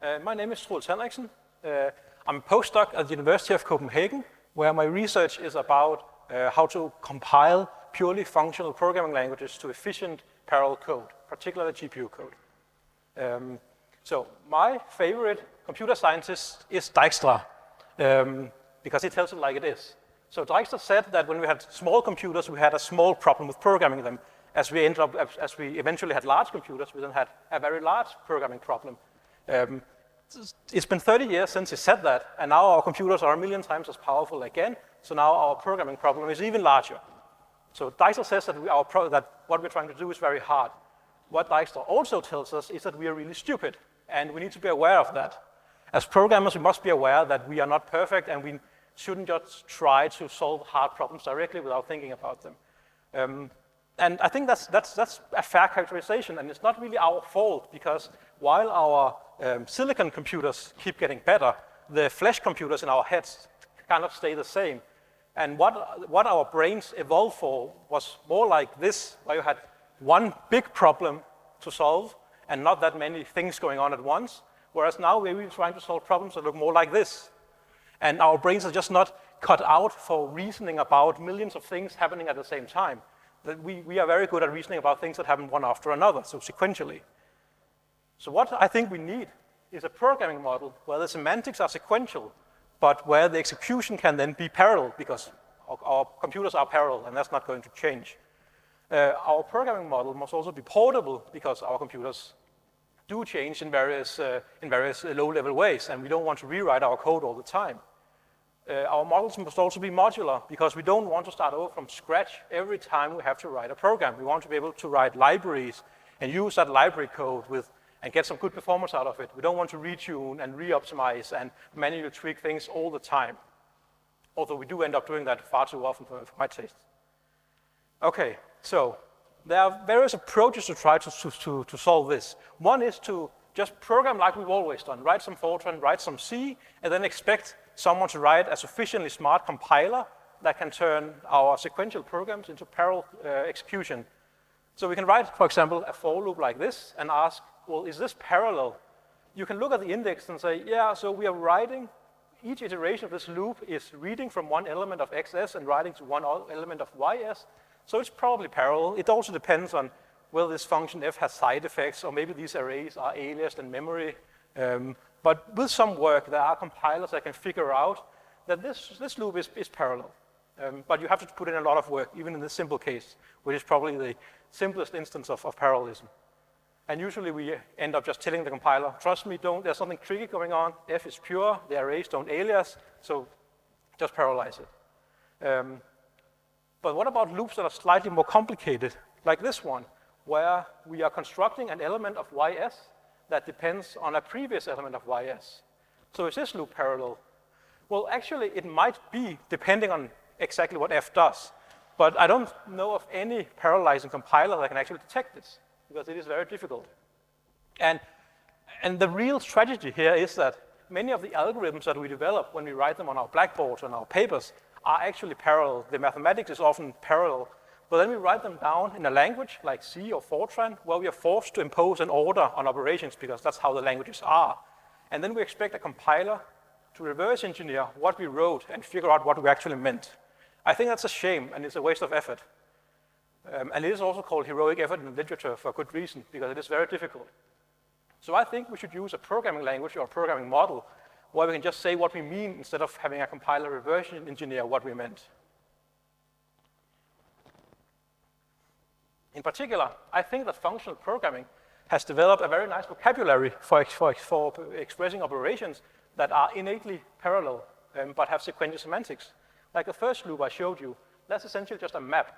My name is Troels Henriksen. I'm a postdoc at the University of Copenhagen, where my research is about how to compile purely functional programming languages to efficient parallel code, particularly GPU code. So my favorite computer scientist is Dijkstra, because he tells it like it is. So Dijkstra said that when we had small computers, we had a small problem with programming them. As we eventually had large computers, we then had a very large programming problem. It's been 30 years since he said that, and now our computers are a million times as powerful again, so now our programming problem is even larger. So Dijkstra says that, what we're trying to do is very hard. What Dijkstra also tells us is that we are really stupid, and we need to be aware of that. As programmers, we must be aware that we are not perfect, and we shouldn't just try to solve hard problems directly without thinking about them. And I think that's a fair characterization, and it's not really our fault, because while our silicon computers keep getting better, the flesh computers in our heads kind of stay the same. And what our brains evolved for was more like this, where you had one big problem to solve and not that many things going on at once, whereas now we're really trying to solve problems that look more like this. And our brains are just not cut out for reasoning about millions of things happening at the same time. That we are very good at reasoning about things that happen one after another, so sequentially. So what I think we need is a programming model where the semantics are sequential, but where the execution can then be parallel, because our computers are parallel, and that's not going to change. Our programming model must also be portable, because our computers do change in various low-level ways, and we don't want to rewrite our code all the time. Our models must also be modular, because we don't want to start over from scratch every time we have to write a program. We want to be able to write libraries and use that library code and get some good performance out of it. We don't want to retune and re-optimize and manually tweak things all the time, although we do end up doing that far too often for my taste. Okay, so there are various approaches to try to solve this. One is to just program like we've always done, write some Fortran, write some C, and then expect someone to write a sufficiently smart compiler that can turn our sequential programs into parallel execution. So we can write, for example, a for loop like this and ask, well, is this parallel? You can look at the index and say, yeah, so we are writing, each iteration of this loop is reading from one element of xs and writing to one element of ys, so it's probably parallel. It also depends on whether this function f has side effects, or maybe these arrays are aliased in memory. But with some work, there are compilers that can figure out that this loop is parallel. But you have to put in a lot of work, even in this simple case, which is probably the simplest instance of parallelism. And usually we end up just telling the compiler, trust me, there's something tricky going on, f is pure, the arrays don't alias, so just parallelize it. But what about loops that are slightly more complicated, like this one, where we are constructing an element of ys that depends on a previous element of ys. So is this loop parallel? Well, actually, it might be, depending on exactly what f does. But I don't know of any parallelizing compiler that can actually detect this, because it is very difficult. And the real strategy here is that many of the algorithms that we develop when we write them on our blackboards and our papers are actually parallel. The mathematics is often parallel. But then we write them down in a language like C or Fortran, where we are forced to impose an order on operations, because that's how the languages are. And then we expect a compiler to reverse engineer what we wrote and figure out what we actually meant. I think that's a shame, and it's a waste of effort. And it is also called heroic effort in the literature for good reason, because it is very difficult. So I think we should use a programming language or a programming model where we can just say what we mean instead of having a compiler reverse engineer what we meant. In particular, I think that functional programming has developed a very nice vocabulary for expressing operations that are innately parallel, but have sequential semantics. Like the first loop I showed you, that's essentially just a map.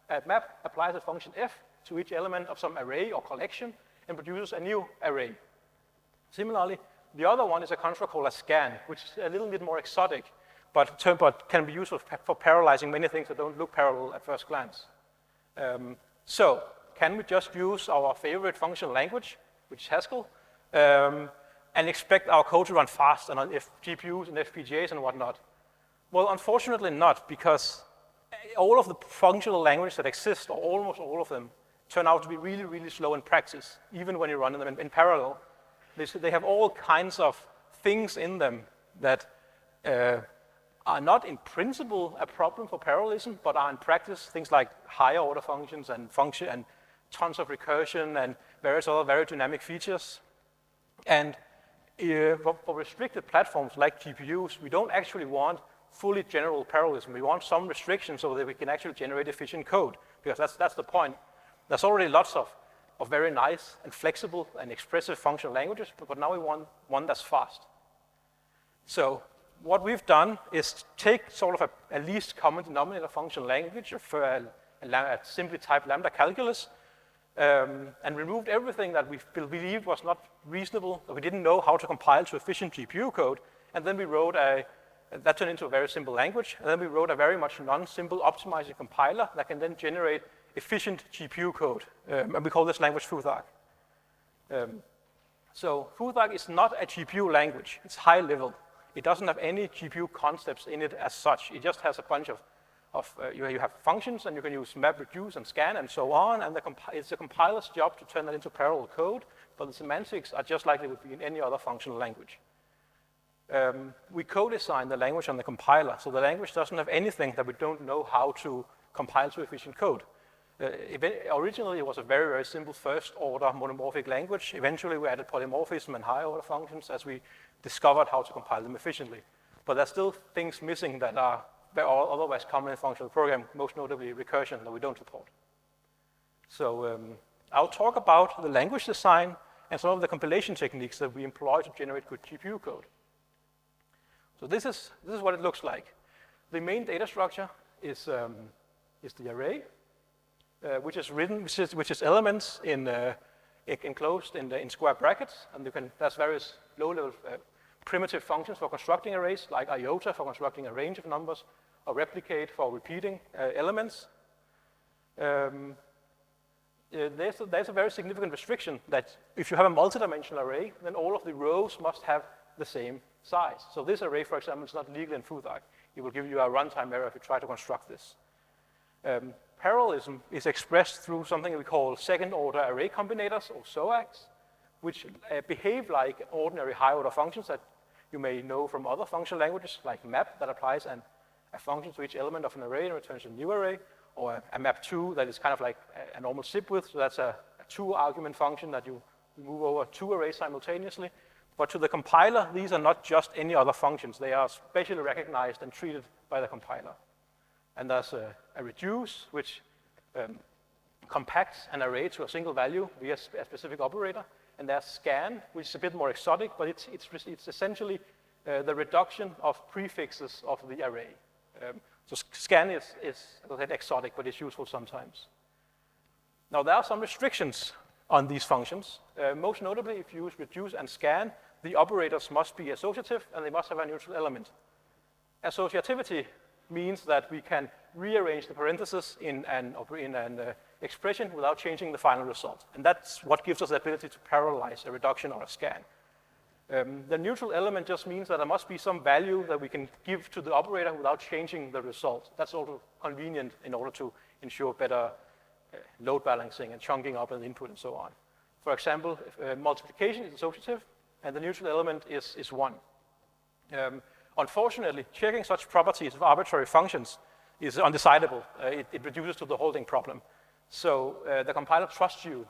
A map applies a function f to each element of some array or collection and produces a new array. Similarly, the other one is a construct called a scan, which is a little bit more exotic, but can be useful for parallelizing many things that don't look parallel at first glance. So, can we just use our favorite functional language, which is Haskell, and expect our code to run fast on GPUs and FPGAs and whatnot? Well, unfortunately not, because all of the functional languages that exist, or almost all of them, turn out to be really, really slow in practice, even when you run them in parallel. They have all kinds of things in them that are not in principle a problem for parallelism, but are in practice things like higher order functions and tons of recursion and various other very dynamic features. And for restricted platforms like GPUs, we don't actually want fully general parallelism. We want some restrictions so that we can actually generate efficient code, because that's the point. There's already lots of very nice and flexible and expressive functional languages, but now we want one that's fast. So what we've done is take sort of a least common denominator functional language for a simply typed lambda calculus, and removed everything that we believed was not reasonable, that we didn't know how to compile to efficient GPU code, and then we wrote that turned into a very simple language, and then we wrote a very much non-simple optimizing compiler that can then generate efficient GPU code, and we call this language Futhark. So Futhark is not a GPU language, it's high level. It doesn't have any GPU concepts in it as such. It just has a bunch of you have functions, and you can use map, reduce, and scan, and so on, and it's the compiler's job to turn that into parallel code, but the semantics are just like they would be in any other functional language. We co-design the language on the compiler, so the language doesn't have anything that we don't know how to compile to efficient code. Originally, it was a very, very simple first-order monomorphic language. Eventually, we added polymorphism and higher-order functions as we discovered how to compile them efficiently. But there's still things missing that are otherwise common in functional programming, most notably recursion, that we don't support. So I'll talk about the language design and some of the compilation techniques that we employ to generate good GPU code. So this is what it looks like. The main data structure is the array, which is elements enclosed in square brackets, and there's various low-level primitive functions for constructing arrays, like iota for constructing a range of numbers, or replicate for repeating elements. There's a very significant restriction that if you have a multidimensional array, then all of the rows must have the same size. So this array, for example, is not legal in Futhark. It will give you a runtime error if you try to construct this. Parallelism is expressed through something we call second-order array combinators, or SOACs, which behave like ordinary high-order functions that you may know from other functional languages, like map, that applies a function to each element of an array and returns a new array, or a map2 that is kind of like a normal zip width, so that's a two-argument function that you move over two arrays simultaneously. But to the compiler, these are not just any other functions. They are specially recognized and treated by the compiler. And there's a reduce, which compacts an array to a single value via a specific operator. And there's scan, which is a bit more exotic, but it's essentially the reduction of prefixes of the array. So scan is, as I said, exotic, but it's useful sometimes. Now, there are some restrictions on these functions. Most notably, if you use reduce and scan, the operators must be associative, and they must have a neutral element. Associativity means that we can rearrange the parentheses in an expression without changing the final result. And that's what gives us the ability to parallelize a reduction or a scan. The neutral element just means that there must be some value that we can give to the operator without changing the result. That's also convenient in order to ensure better load balancing and chunking up an input and so on. For example, if, multiplication is associative, and the neutral element is 1. Unfortunately, checking such properties of arbitrary functions is undecidable. It reduces to the holding problem. So the compiler trusts you.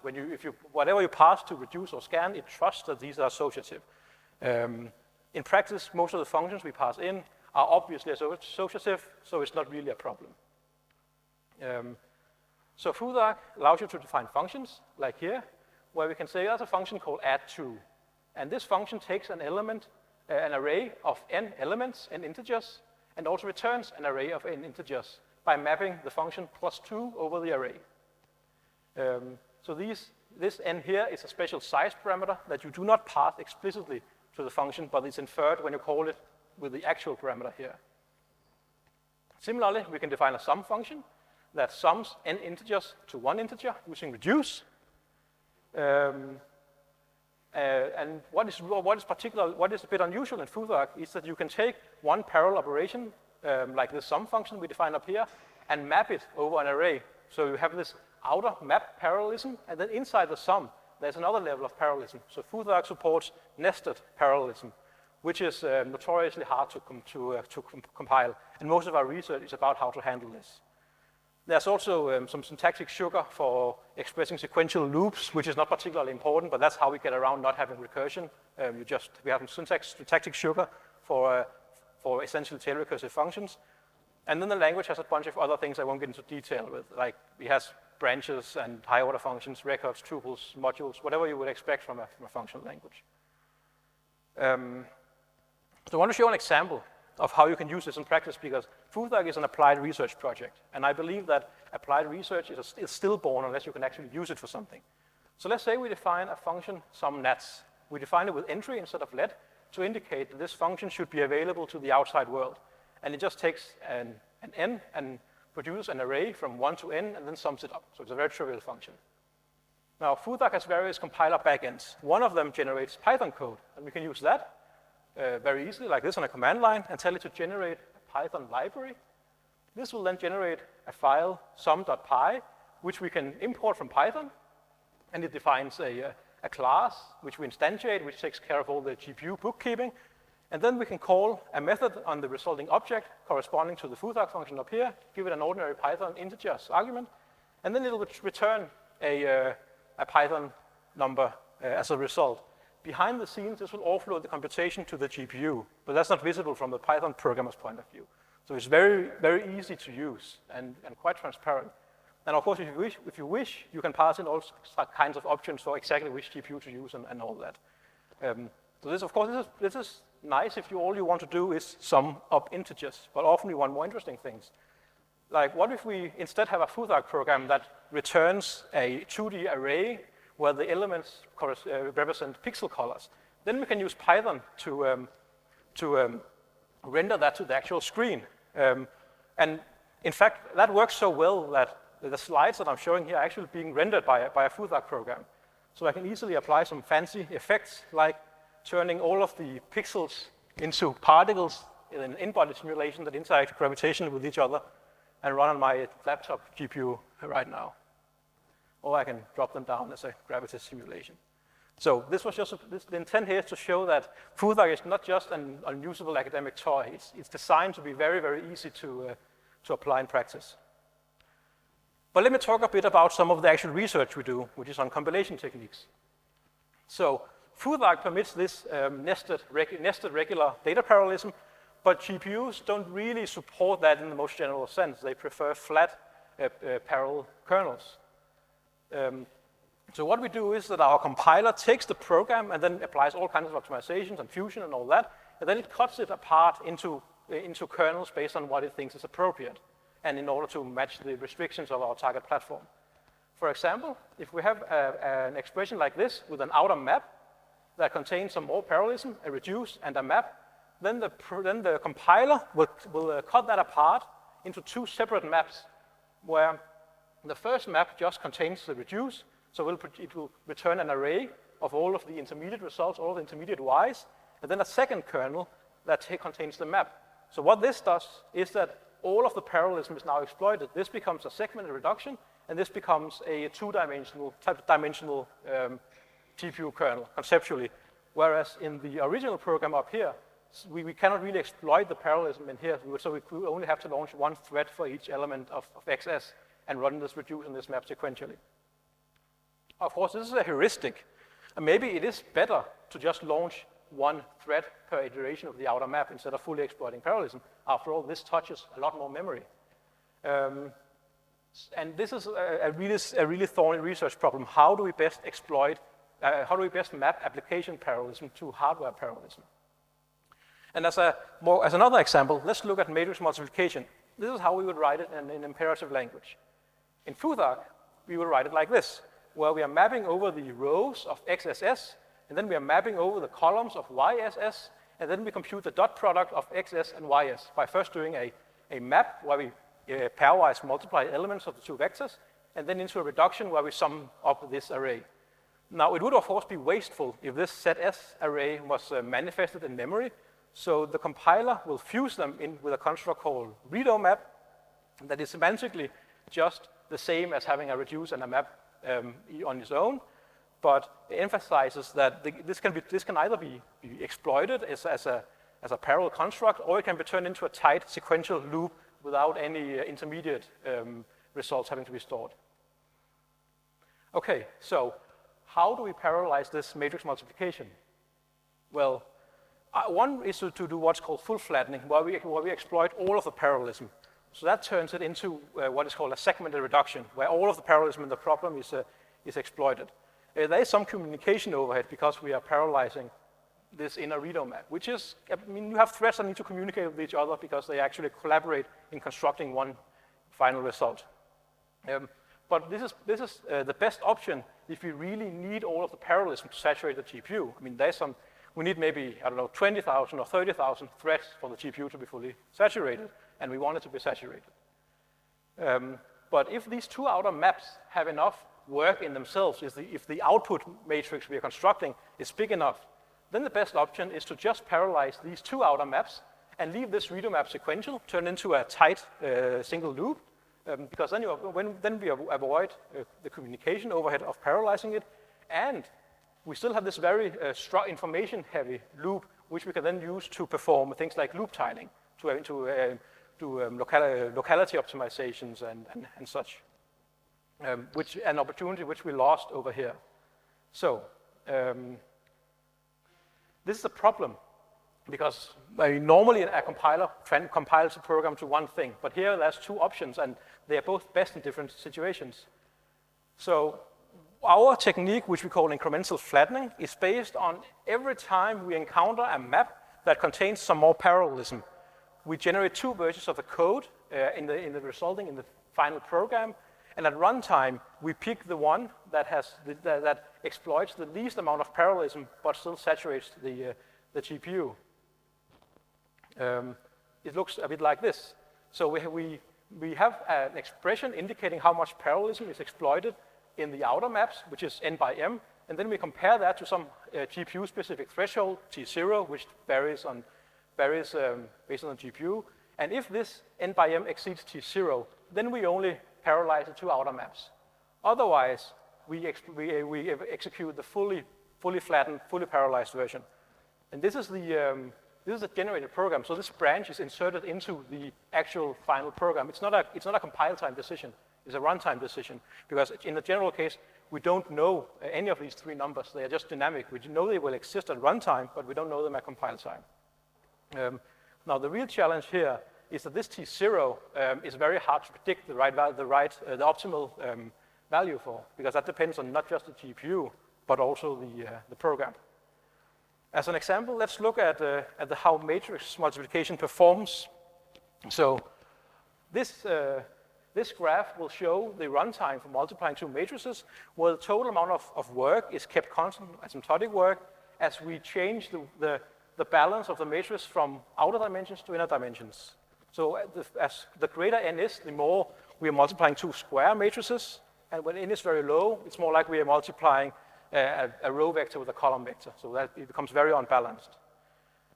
Whatever you pass to reduce or scan, it trusts that these are associative. In practice, most of the functions we pass in are obviously associative, so it's not really a problem. So Futhark allows you to define functions, like here, where we can say there's a function called add2. And this function takes an element, an array of n elements, n integers, and also returns an array of n integers by mapping the function +2 over the array. So this n here is a special size parameter that you do not pass explicitly to the function, but it's inferred when you call it with the actual parameter here. Similarly, we can define a sum function that sums n integers to one integer using reduce. And what is a bit unusual in Futhark is that you can take one parallel operation, like this sum function we define up here, and map it over an array. So you have this outer map parallelism, and then inside the sum, there's another level of parallelism. So Futhark supports nested parallelism, which is notoriously hard to compile. And most of our research is about how to handle this. There's also some syntactic sugar for expressing sequential loops, which is not particularly important, but that's how we get around not having recursion. We have syntactic sugar for essentially tail recursive functions. And then the language has a bunch of other things I won't get into detail with, like it has branches and high-order functions, records, tuples, modules, whatever you would expect from a functional language. So I want to show an example of how you can use this in practice, because Futhark is an applied research project, and I believe that applied research is stillborn unless you can actually use it for something. So let's say we define a function, some nats. We define it with entry instead of let to indicate that this function should be available to the outside world. And it just takes an n and produces an array from 1 to n and then sums it up. So it's a very trivial function. Now, Futhark has various compiler backends. One of them generates Python code, and we can use that very easily, like this on a command line, and tell it to generate a Python library. This will then generate a file, sum.py, which we can import from Python, and it defines a class, which we instantiate, which takes care of all the GPU bookkeeping. And then we can call a method on the resulting object corresponding to the Futhark function up here, give it an ordinary Python integers argument, and then it will return a Python number as a result. Behind the scenes, this will offload the computation to the GPU, but that's not visible from the Python programmer's point of view. So it's very, very easy to use and quite transparent. And of course, if you wish, you can pass in all kinds of options for exactly which GPU to use and all that. So this, of course, this is nice if all you want to do is sum up integers, but often we want more interesting things. Like, what if we instead have a Futhark program that returns a 2D array where the elements represent pixel colors? Then we can use Python to render that to the actual screen. And in fact, that works so well that the slides that I'm showing here are actually being rendered by a Futhark program. So I can easily apply some fancy effects, like turning all of the pixels into particles in an in-body simulation that interact gravitationally with each other, and run on my laptop GPU right now. Or I can drop them down as a gravity simulation. So this was just the intent here is to show that Futhark is not just an unusable academic toy. It's designed to be very, very easy to apply in practice. But let me talk a bit about some of the actual research we do, which is on compilation techniques. So Futhark permits this nested regular data parallelism, but GPUs don't really support that in the most general sense. They prefer flat parallel kernels. So what we do is that our compiler takes the program and then applies all kinds of optimizations and fusion and all that, and then it cuts it apart into kernels based on what it thinks is appropriate, and in order to match the restrictions of our target platform. For example, if we have an expression like this with an outer map that contains some more parallelism, a reduce, and a map, then the compiler will cut that apart into two separate maps, where the first map just contains the reduce, so it will return an array of all of the intermediate results, all of the intermediate y's, and then a second kernel that contains the map. So what this does is that all of the parallelism is now exploited. This becomes a segmented reduction, and this becomes a two-dimensional GPU kernel, conceptually. Whereas in the original program up here, we cannot really exploit the parallelism in here, so we only have to launch one thread for each element of XS and run this reduce and this map sequentially. Of course, this is a heuristic, and maybe it is better to just launch one thread per iteration of the outer map instead of fully exploiting parallelism. After all, this touches a lot more memory. And this is a really thorny research problem. How do we best map application parallelism to hardware parallelism? And as another example, let's look at matrix multiplication. This is how we would write it in imperative language. In Futhark, we will write it like this, where we are mapping over the rows of XSS, and then we are mapping over the columns of YSS, and then we compute the dot product of XS and YS by first doing a map where we pairwise multiply elements of the two vectors, and then into a reduction where we sum up this array. Now, it would of course be wasteful if this ZS array was manifested in memory, so the compiler will fuse them in with a construct called redomap that is semantically just the same as having a reduce and a map on its own, but it emphasizes that this can either be exploited as a parallel construct, or it can be turned into a tight sequential loop without any intermediate results having to be stored. Okay, so how do we parallelize this matrix multiplication? Well, one is to do what's called full flattening, where we exploit all of the parallelism. So that turns it into what is called a segmented reduction, where all of the parallelism in the problem is exploited. There is some communication overhead because we are parallelizing this inner redomap, which is, I mean, you have threads that need to communicate with each other because they actually collaborate in constructing one final result. But this is the best option if you really need all of the parallelism to saturate the GPU. I mean, we need maybe, I don't know, 20,000 or 30,000 threads for the GPU to be fully saturated, and we want it to be saturated. But if these two outer maps have enough work in themselves, if the output matrix we are constructing is big enough, then the best option is to just parallelize these two outer maps and leave this redomap sequential, turn into a tight single loop, because then we avoid the communication overhead of parallelizing it, and we still have this very information-heavy loop, which we can then use to perform things like loop tiling, to do locality optimizations and such, which an opportunity which we lost over here. So this is a problem, because normally a compiler compiles a program to one thing, but here there's two options, and they are both best in different situations. So our technique, which we call incremental flattening, is based on every time we encounter a map that contains some more parallelism, we generate two versions of the code in the final program, and at runtime we pick the one that exploits the least amount of parallelism but still saturates the GPU. It looks a bit like this. So we have an expression indicating how much parallelism is exploited in the outer maps, which is n by m, and then we compare that to some GPU-specific threshold, T0, which varies based on the GPU. And if this n by m exceeds T0, then we only parallelize the two outer maps. Otherwise, we execute the fully flattened, fully parallelized version. And this is the generated program. So this branch is inserted into the actual final program. It's not a compile time decision. It's a runtime decision, because in the general case, we don't know any of these three numbers. They are just dynamic. We know they will exist at runtime, but we don't know them at compile time. Now, the real challenge here is that this T0 is very hard to predict the optimal value for, because that depends on not just the GPU, but also the program. As an example, let's look at how matrix multiplication performs. So this graph will show the runtime for multiplying two matrices, where the total amount of work is kept constant, asymptotic work, as we change the balance of the matrix from outer dimensions to inner dimensions. So as the greater n is, the more we are multiplying two square matrices, and when n is very low, it's more like we are multiplying a row vector with a column vector, so that it becomes very unbalanced.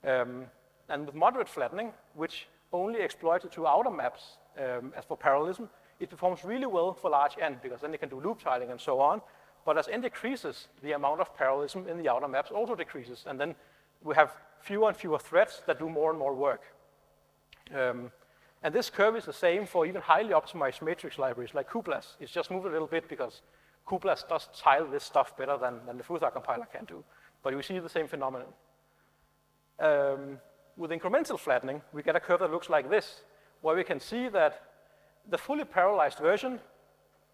And with moderate flattening, which only exploits the two outer maps as for parallelism, it performs really well for large n, because then it can do loop tiling and so on. But as n decreases, the amount of parallelism in the outer maps also decreases, and then we have fewer and fewer threads that do more and more work. And this curve is the same for even highly optimized matrix libraries like cuBLAS. It's just moved a little bit because cuBLAS does tile this stuff better than the Futhark compiler can do. But you see the same phenomenon. With incremental flattening, we get a curve that looks like this, where we can see that the fully parallelized version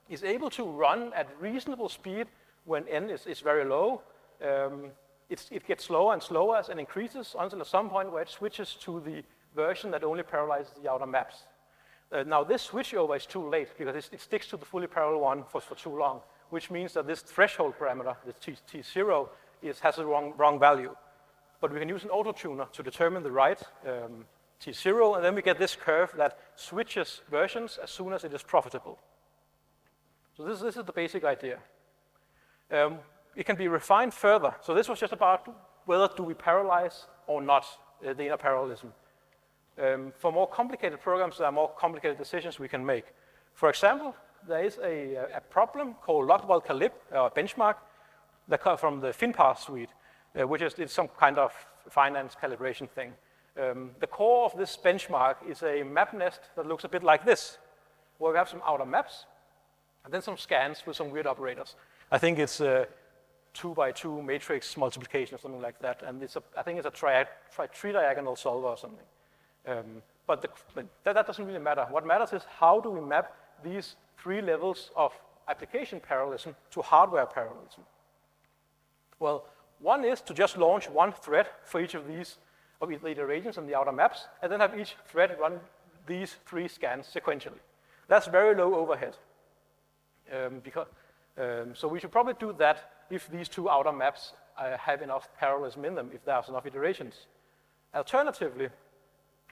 is able to run at reasonable speed when n is very low. It gets slower and slower as n increases until at some point where it switches to the version that only parallelizes the outer maps. Now this switchover is too late because it sticks to the fully parallel one for too long, which means that this threshold parameter, the T0, has the wrong value. But we can use an auto-tuner to determine the right T0, and then we get this curve that switches versions as soon as it is profitable. So this is the basic idea. It can be refined further. So this was just about whether do we parallelize or not the inner parallelism. For more complicated programs, there are more complicated decisions we can make. For example, there is a problem called LocVolCalib, or benchmark, that come from the FinPath suite, which is some kind of finance calibration thing. The core of this benchmark is a map nest that looks a bit like this, where we have some outer maps, and then some scans with some weird operators. I think it's 2x2 matrix multiplication or something like that, and I think it's a tri-diagonal solver or something. But that doesn't really matter. What matters is how do we map these 3 levels of application parallelism to hardware parallelism. Well, one is to just launch one thread for each of these the iterations and the outer maps, and then have each thread run these 3 scans sequentially. That's very low overhead. So we should probably do that if these 2 outer maps have enough parallelism in them, if there's enough iterations. Alternatively,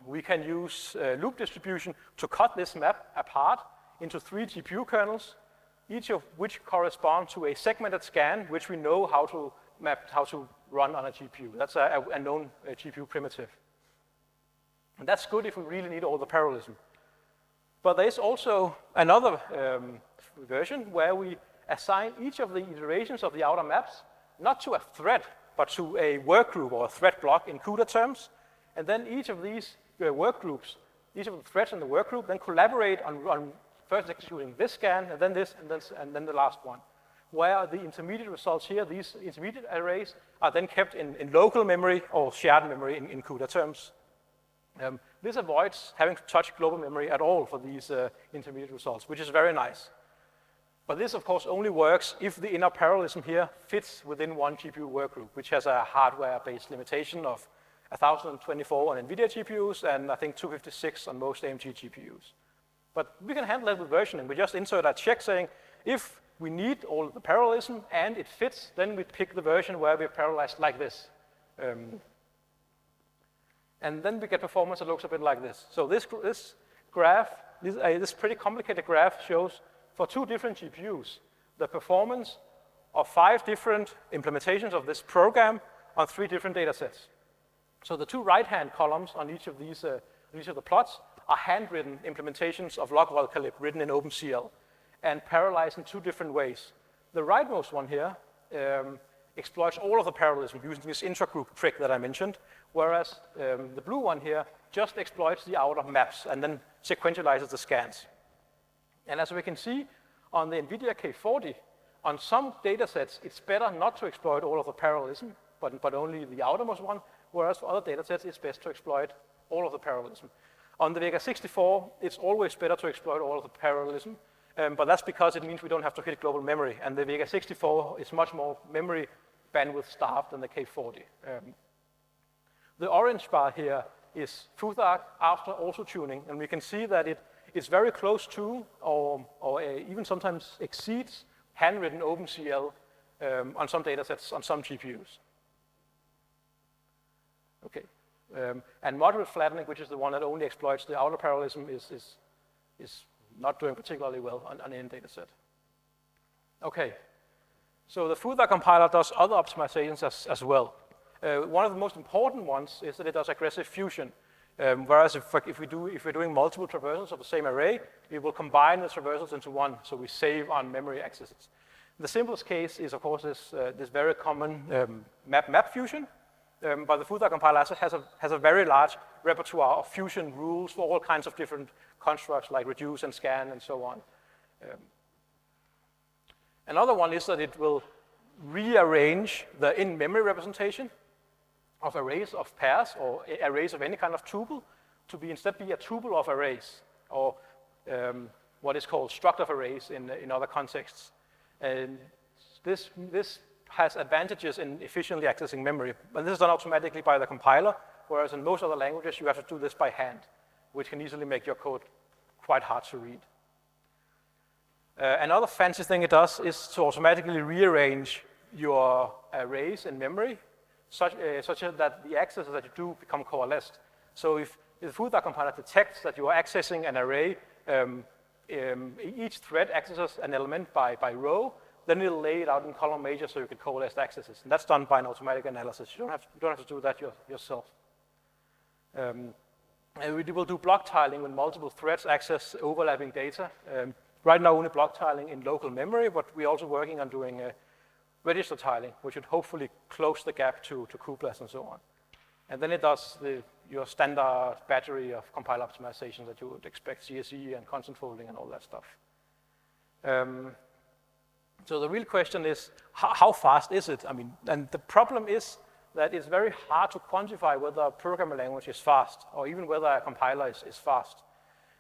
we can use loop distribution to cut this map apart into 3 GPU kernels, each of which correspond to a segmented scan, which we know how to run on a GPU. That's a known GPU primitive. And that's good if we really need all the parallelism. But there's also another version where we assign each of the iterations of the outer maps not to a thread, but to a workgroup or a thread block in CUDA terms. And then each of these workgroups, each of the threads in the workgroup, then collaborate on first executing this scan, and then this, and then the last one. Where the intermediate results here, these intermediate arrays, are then kept in local memory or shared memory in CUDA terms. This avoids having to touch global memory at all for these intermediate results, which is very nice. But this, of course, only works if the inner parallelism here fits within one GPU workgroup, which has a hardware-based limitation of 1024 on NVIDIA GPUs and I think 256 on most AMD GPUs. But we can handle that with versioning. We just insert a check saying, if we need all the parallelism and it fits, then we pick the version where we're parallelized like this. And then we get performance that looks a bit like this. So this graph, this pretty complicated graph shows for 2 different GPUs the performance of 5 different implementations of this program on 3 different data sets. So the 2 right-hand columns on each of these, each of the plots are handwritten implementations of LocVolCalib written in OpenCL and parallelized in 2 different ways. The rightmost one here exploits all of the parallelism using this intragroup trick that I mentioned, whereas the blue one here just exploits the outer maps and then sequentializes the scans. And as we can see on the NVIDIA K40, on some data sets, it's better not to exploit all of the parallelism, but only the outermost one, whereas for other data sets, it's best to exploit all of the parallelism. On the Vega 64, it's always better to exploit all of the parallelism, but that's because it means we don't have to hit global memory, and the Vega 64 is much more memory bandwidth starved than the K40. The orange bar here is Futhark after auto-tuning, and we can see that it's very close to, or even sometimes exceeds, handwritten OpenCL on some data sets on some GPUs. Okay, and moderate flattening, which is the one that only exploits the outer parallelism, is not doing particularly well on any data set. Okay, so the Futhark compiler does other optimizations as well. One of the most important ones is that it does aggressive fusion. Whereas if we're doing multiple traversals of the same array, we will combine the traversals into one, so we save on memory accesses. The simplest case is, of course, this very common map fusion. But the Futhark compiler has a very large repertoire of fusion rules for all kinds of different constructs like reduce and scan and so on. Another one is that it will rearrange the in-memory representation of arrays of pairs or arrays of any kind of tuple to instead be a tuple of arrays, or what is called struct of arrays in other contexts. And this has advantages in efficiently accessing memory, but this is done automatically by the compiler, whereas in most other languages you have to do this by hand, which can easily make your code quite hard to read. Another fancy thing it does is to automatically rearrange your arrays in memory such that the accesses that you do become coalesced. So if the Futhark compiler detects that you are accessing an array, each thread accesses an element by row, then it'll lay it out in column major so you can coalesce accesses. And that's done by an automatic analysis. You don't have to do that yourself. And we will do block tiling when multiple threads access overlapping data. Right now only block tiling in local memory, but we're also working on doing register tiling, which should hopefully close the gap to cuPLAS and so on. And then it does your standard battery of compiler optimizations that you would expect, CSE and constant folding and all that stuff. So the real question is, how fast is it? I mean, and the problem is that it's very hard to quantify whether a programming language is fast, or even whether a compiler is fast,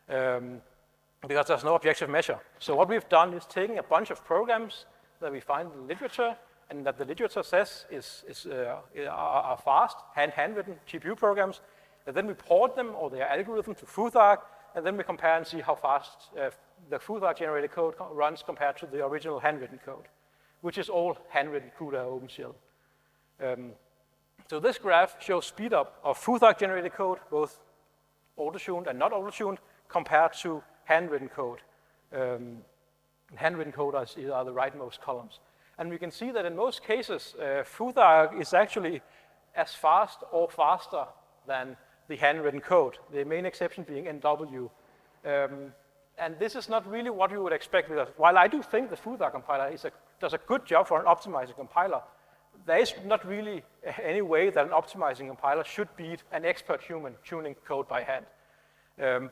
because there's no objective measure. So what we've done is taking a bunch of programs that we find in the literature, and that the literature says are fast, handwritten GPU programs, and then we port them or their algorithm to Futhark, and then we compare and see how fast the Futhark-generated code runs compared to the original handwritten code, which is all handwritten CUDA OpenCL. So this graph shows speed up of Futhark-generated code, both auto-tuned and not auto-tuned, compared to handwritten code. Handwritten code are the rightmost columns. And we can see that in most cases, Futhark is actually as fast or faster than the handwritten code, the main exception being NW. And this is not really what you would expect, because while I do think the Futhark compiler does a good job for an optimizing compiler, there is not really any way that an optimizing compiler should beat an expert human tuning code by hand.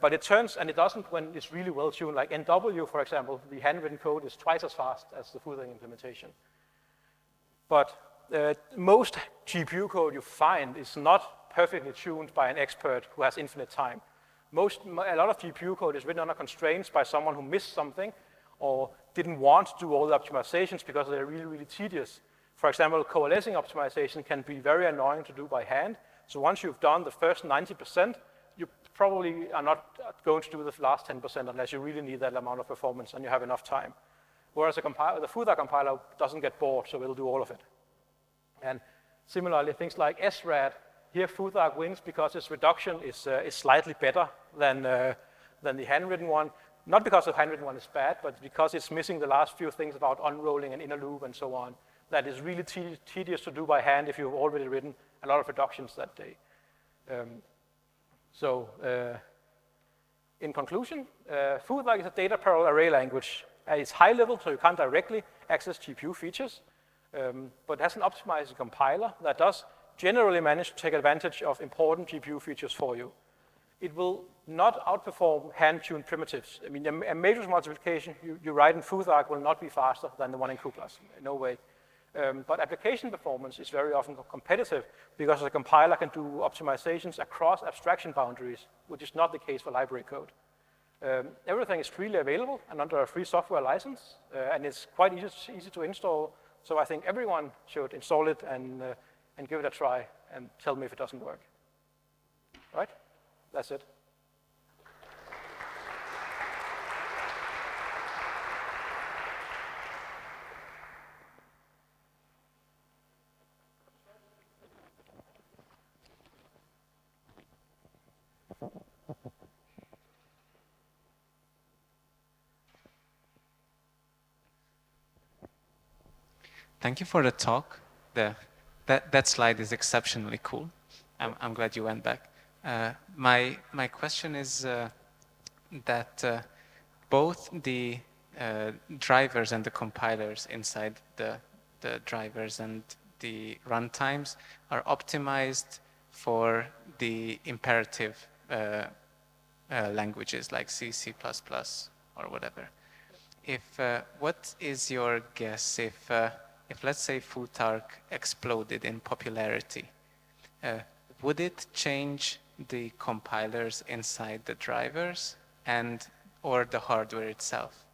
But it turns, and it doesn't when it's really well tuned, like NW, for example, the handwritten code is twice as fast as the Futhark implementation. But most GPU code you find is not perfectly tuned by an expert who has infinite time. A lot of GPU code is written under constraints by someone who missed something or didn't want to do all the optimizations because they're really, really tedious. For example, coalescing optimization can be very annoying to do by hand. So once you've done the first 90%, you probably are not going to do the last 10% unless you really need that amount of performance and you have enough time. Whereas the Futhark compiler doesn't get bored, so it'll do all of it. And similarly, things like SRAD, here Futhark wins because its reduction is slightly better than the handwritten one. Not because the handwritten one is bad, but because it's missing the last few things about unrolling and inner loop and so on. That is really tedious to do by hand if you've already written a lot of reductions that day. In conclusion, Futhark is a data parallel array language. It's high level, so you can't directly access GPU features, but it has an optimizing compiler that does generally manage to take advantage of important GPU features for you. It will not outperform hand-tuned primitives. I mean, a matrix multiplication you write in Futhark will not be faster than the one in cuPLAS, no way. But application performance is very often competitive because the compiler can do optimizations across abstraction boundaries, which is not the case for library code. Everything is freely available and under a free software license, and it's quite easy to install. So I think everyone should install it and give it a try and tell me if it doesn't work. Right? That's it. Thank you for the talk. That slide is exceptionally cool. I'm glad you went back. My question is that both the drivers and the compilers inside the drivers and the runtimes are optimized for the imperative languages like C, C++, or whatever. What is your guess if let's say Futhark exploded in popularity, would it change the compilers inside the drivers or the hardware itself?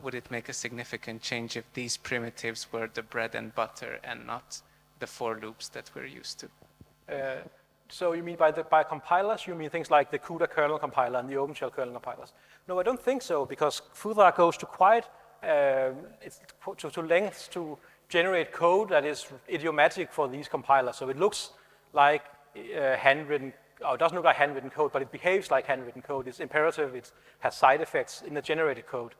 Would it make a significant change if these primitives were the bread and butter and not the for loops that we're used to? So you mean by compilers, you mean things like the CUDA kernel compiler and the OpenCL kernel compilers? No, I don't think so, because Futhark goes to quite to lengths to generate code that is idiomatic for these compilers. So it looks like handwritten, or it doesn't look like handwritten code, but it behaves like handwritten code. It's imperative, it has side effects in the generated code.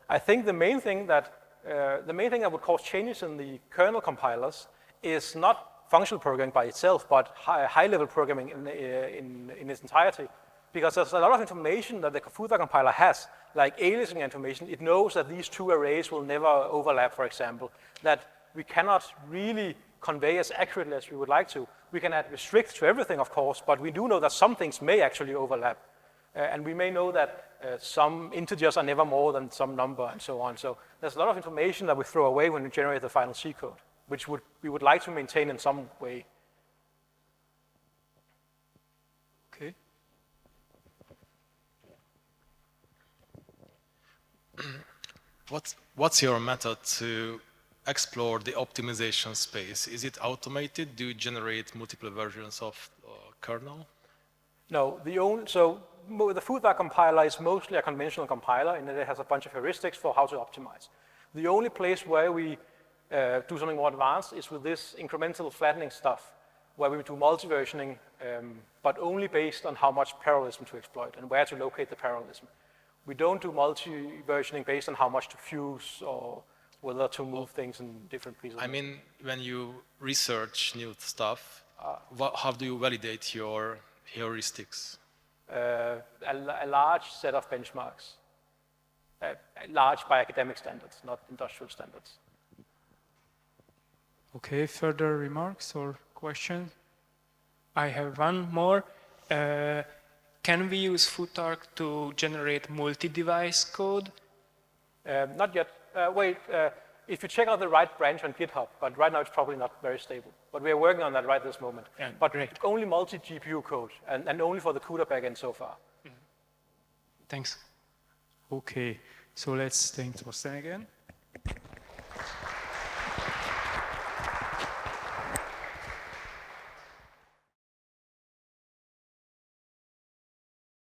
I think the main thing that would cause changes in the kernel compilers is not functional programming by itself, but high-level programming in its entirety. because there's a lot of information that the Futhark compiler has, like aliasing information. It knows that these two arrays will never overlap, for example, that we cannot really convey as accurately as we would like to. We can add restrict to everything, of course, but we do know that some things may actually overlap. And we may know that some integers are never more than some number and so on. So there's a lot of information that we throw away when we generate the final C code, which we would like to maintain in some way. Okay. What's your method to explore the optimization space? Is it automated? Do you generate multiple versions of kernel? No, the Futhark compiler is mostly a conventional compiler, and it has a bunch of heuristics for how to optimize. The only place where we do something more advanced is with this incremental flattening stuff, where we do multi-versioning, but only based on how much parallelism to exploit and where to locate the parallelism. We don't do multi-versioning based on how much to fuse or whether to move things in different pieces. I mean, when you research new stuff, how do you validate your heuristics? A large set of benchmarks, large by academic standards, not industrial standards. Okay, further remarks or questions? I have one more. Can we use Futhark to generate multi-device code? Not yet. If you check out the right branch on GitHub, but right now it's probably not very stable. But we are working on that right this moment. Yeah, but great. Only multi-GPU code, and only for the CUDA backend so far. Thanks. Okay, so let's thank Troels again.